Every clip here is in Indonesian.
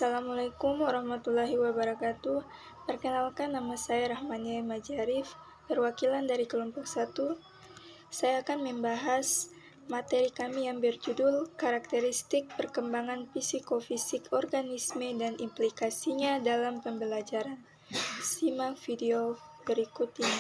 Assalamualaikum warahmatullahi wabarakatuh. Perkenalkan, nama saya Rahmania Majarif, perwakilan dari kelompok 1. Saya akan membahas materi kami yang berjudul karakteristik perkembangan psikofisik organisme dan implikasinya dalam pembelajaran. Simak video berikut ini.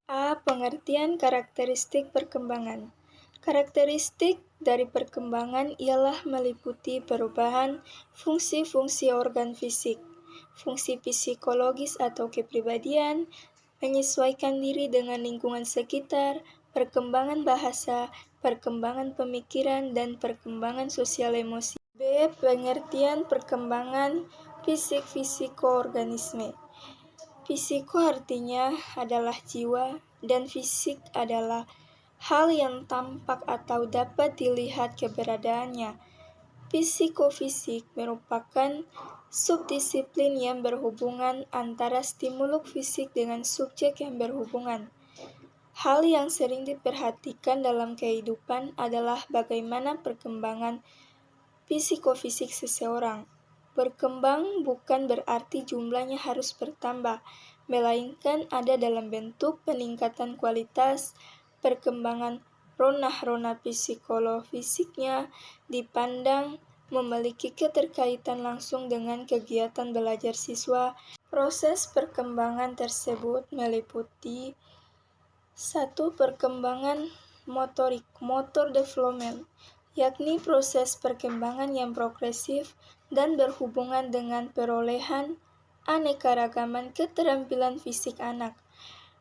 A. Pengertian karakteristik perkembangan. Karakteristik dari perkembangan ialah meliputi perubahan fungsi-fungsi organ fisik, fungsi psikologis atau kepribadian, menyesuaikan diri dengan lingkungan sekitar, perkembangan bahasa, perkembangan pemikiran, dan perkembangan sosial emosi. B. Pengertian perkembangan fisik-fisikoorganisme. Fisiko artinya adalah jiwa, dan fisik adalah hal yang tampak atau dapat dilihat keberadaannya. Psikofisik merupakan subdisiplin yang berhubungan antara stimulus fisik dengan subjek yang berhubungan. Hal yang sering diperhatikan dalam kehidupan adalah bagaimana perkembangan psikofisik seseorang. Berkembang bukan berarti jumlahnya harus bertambah, melainkan ada dalam bentuk peningkatan kualitas. Perkembangan rona-rona psikolofisiknya dipandang memiliki keterkaitan langsung dengan kegiatan belajar siswa. Proses perkembangan tersebut meliputi 1. Perkembangan motorik, motor development, yakni proses perkembangan yang progresif dan berhubungan dengan perolehan anekaragaman keterampilan fisik anak,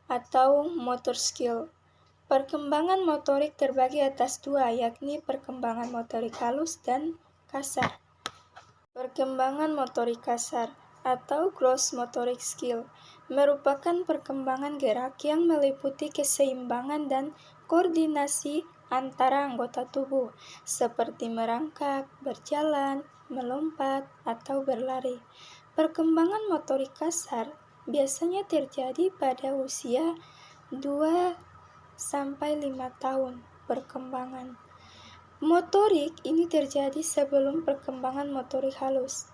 atau motor skill. Perkembangan motorik terbagi atas 2, yakni perkembangan motorik halus dan kasar. Perkembangan motorik kasar atau gross motoric skill merupakan perkembangan gerak yang meliputi keseimbangan dan koordinasi antara anggota tubuh, seperti merangkak, berjalan, melompat, atau berlari. Perkembangan motorik kasar biasanya terjadi pada usia 2-5 tahun perkembangan. Motorik ini terjadi sebelum perkembangan motorik halus.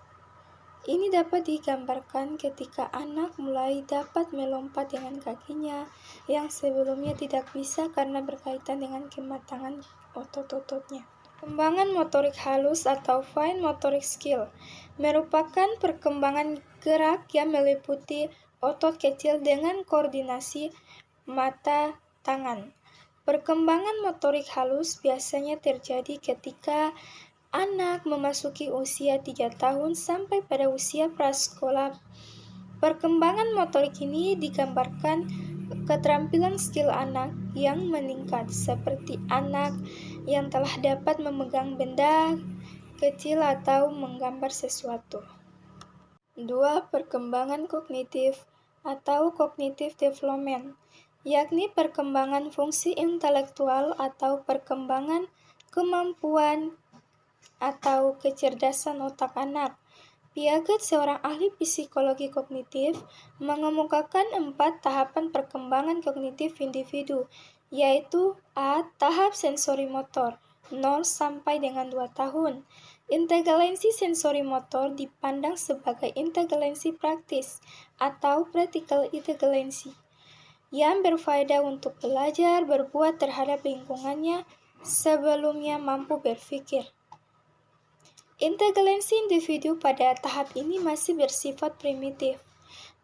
Ini dapat digambarkan ketika anak mulai dapat melompat dengan kakinya yang sebelumnya tidak bisa karena berkaitan dengan kematangan otot-ototnya. Perkembangan motorik halus atau fine motoric skill merupakan perkembangan gerak yang meliputi otot kecil dengan koordinasi mata, tangan. Perkembangan motorik halus biasanya terjadi ketika anak memasuki usia 3 tahun sampai pada usia prasekolah. Perkembangan motorik ini digambarkan keterampilan skill anak yang meningkat, seperti anak yang telah dapat memegang benda kecil atau menggambar sesuatu. 2. Perkembangan kognitif atau cognitive development, yakni perkembangan fungsi intelektual atau perkembangan kemampuan atau kecerdasan otak anak. Piaget, seorang ahli psikologi kognitif, mengemukakan 4 tahapan perkembangan kognitif individu, yaitu A. Tahap sensori motor, 0 sampai dengan 2 tahun. Inteligensi sensori motor dipandang sebagai inteligensi praktis atau practical intelligence yang berfaedah untuk belajar berbuat terhadap lingkungannya sebelumnya mampu berpikir. Inteligensi individu pada tahap ini masih bersifat primitif,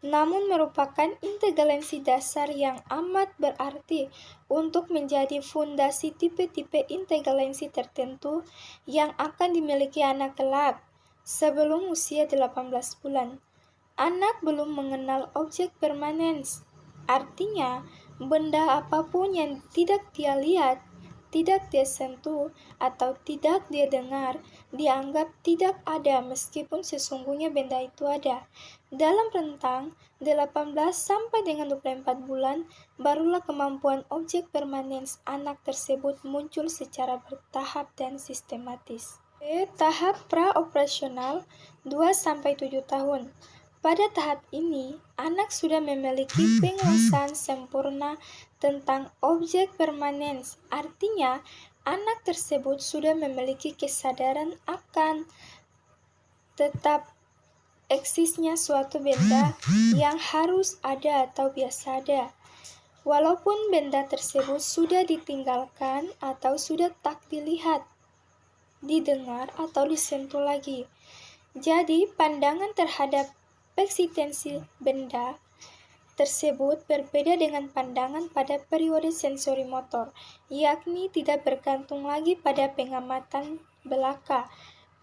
namun merupakan inteligensi dasar yang amat berarti untuk menjadi fondasi tipe-tipe inteligensi tertentu yang akan dimiliki anak kelak. Sebelum usia 18 bulan, anak belum mengenal objek permanens. Artinya, benda apapun yang tidak dia lihat, tidak dia sentuh, atau tidak dia dengar, dianggap tidak ada meskipun sesungguhnya benda itu ada. Dalam rentang 18 sampai dengan 24 bulan, barulah kemampuan objek permanens anak tersebut muncul secara bertahap dan sistematis. B. Tahap pra-operasional 2-7 tahun. Pada tahap ini, anak sudah memiliki penguasaan sempurna tentang objek permanens. Artinya, anak tersebut sudah memiliki kesadaran akan tetap eksisnya suatu benda yang harus ada atau biasa ada, walaupun benda tersebut sudah ditinggalkan atau sudah tak dilihat, didengar, atau disentuh lagi. Jadi, pandangan terhadap eksistensi benda tersebut berbeda dengan pandangan pada periode sensori motor, yakni tidak bergantung lagi pada pengamatan belaka.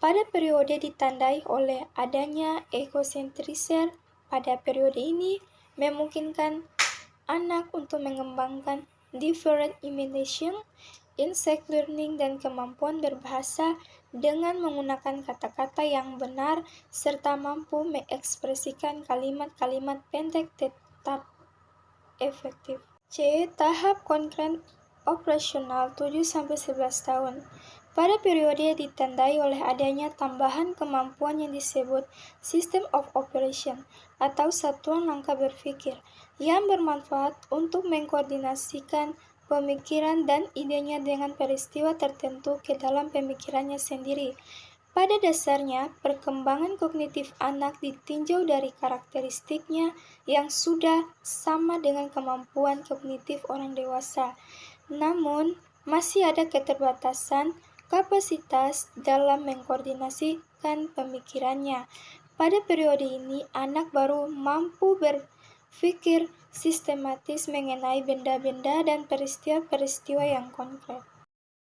Pada periode ditandai oleh adanya egosentrisme, pada periode ini memungkinkan anak untuk mengembangkan different imagination, insight learning, dan kemampuan berbahasa dengan menggunakan kata-kata yang benar serta mampu mengekspresikan kalimat-kalimat pendek tetap efektif. C. Tahap konkret operasional 7-11 tahun. Pada periode ditandai oleh adanya tambahan kemampuan yang disebut System of Operation atau satuan langkah berpikir yang bermanfaat untuk mengkoordinasikan pemikiran dan idenya dengan peristiwa tertentu ke dalam pemikirannya sendiri. Pada dasarnya, perkembangan kognitif anak ditinjau dari karakteristiknya yang sudah sama dengan kemampuan kognitif orang dewasa. Namun, masih ada keterbatasan kapasitas dalam mengkoordinasikan pemikirannya. Pada periode ini, anak baru mampu berpikir sistematis mengenai benda-benda dan peristiwa-peristiwa yang konkret.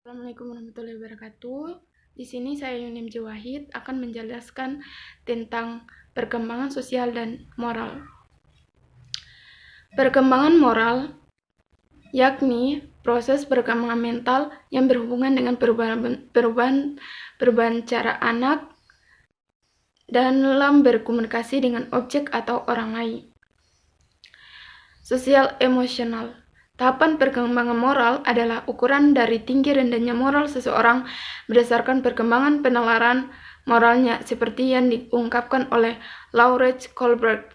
Assalamualaikum warahmatullahi wabarakatuh. Di sini saya Yunim Jawahid akan menjelaskan tentang perkembangan sosial dan moral. Perkembangan moral yakni proses perkembangan mental yang berhubungan dengan perubahan cara anak dalam berkomunikasi dengan objek atau orang lain. Sosial emosional. Tahapan perkembangan moral adalah ukuran dari tinggi rendahnya moral seseorang berdasarkan perkembangan penalaran moralnya seperti yang diungkapkan oleh Laurence Kohlberg.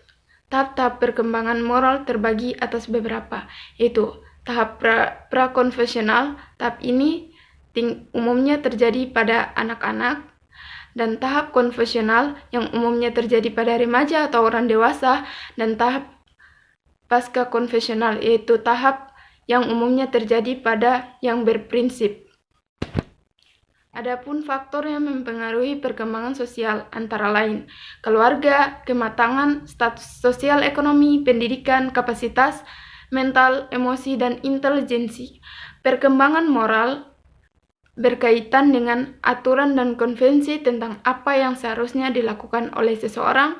Tahap-tahap perkembangan moral terbagi atas beberapa, yaitu tahap prakonvensional. Tahap ini umumnya terjadi pada anak-anak, dan tahap konvensional yang umumnya terjadi pada remaja atau orang dewasa, dan tahap pasca konvensional, yaitu tahap yang umumnya terjadi pada yang berprinsip. Adapun faktor yang mempengaruhi perkembangan sosial antara lain keluarga, kematangan, status sosial ekonomi, pendidikan, kapasitas mental, emosi, dan intelijensi. Perkembangan moral berkaitan dengan aturan dan konvensi tentang apa yang seharusnya dilakukan oleh seseorang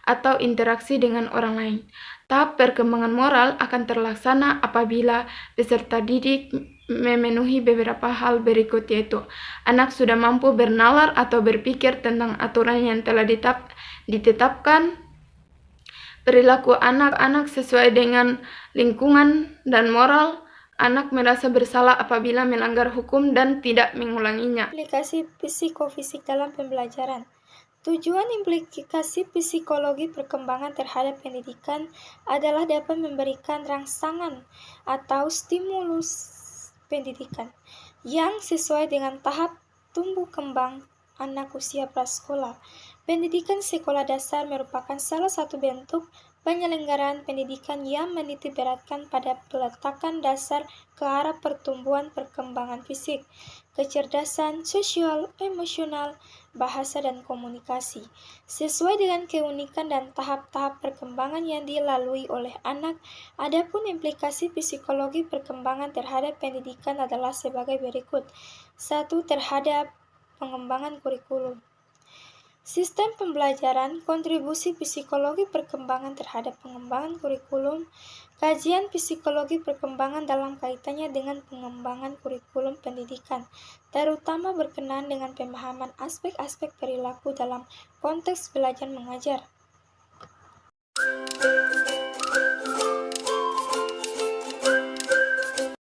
atau interaksi dengan orang lain. Tahap perkembangan moral akan terlaksana apabila peserta didik memenuhi beberapa hal berikut, yaitu anak sudah mampu bernalar atau berpikir tentang aturan yang telah ditetapkan, perilaku anak-anak sesuai dengan lingkungan dan moral, anak merasa bersalah apabila melanggar hukum dan tidak mengulanginya. Aplikasi psikofisik dalam pembelajaran. Tujuan implikasi psikologi perkembangan terhadap pendidikan adalah dapat memberikan rangsangan atau stimulus pendidikan yang sesuai dengan tahap tumbuh kembang anak usia prasekolah. Pendidikan sekolah dasar merupakan salah satu bentuk penyelenggaraan pendidikan yang menitikberatkan pada peletakan dasar ke arah pertumbuhan perkembangan fisik, kecerdasan sosial, emosional, bahasa, dan komunikasi, sesuai dengan keunikan dan tahap-tahap perkembangan yang dilalui oleh anak. Adapun implikasi psikologi perkembangan terhadap pendidikan adalah sebagai berikut. 1. Terhadap pengembangan kurikulum. Sistem pembelajaran, kontribusi psikologi perkembangan terhadap pengembangan kurikulum. Kajian psikologi perkembangan dalam kaitannya dengan pengembangan kurikulum pendidikan, terutama berkenaan dengan pemahaman aspek-aspek perilaku dalam konteks belajar mengajar.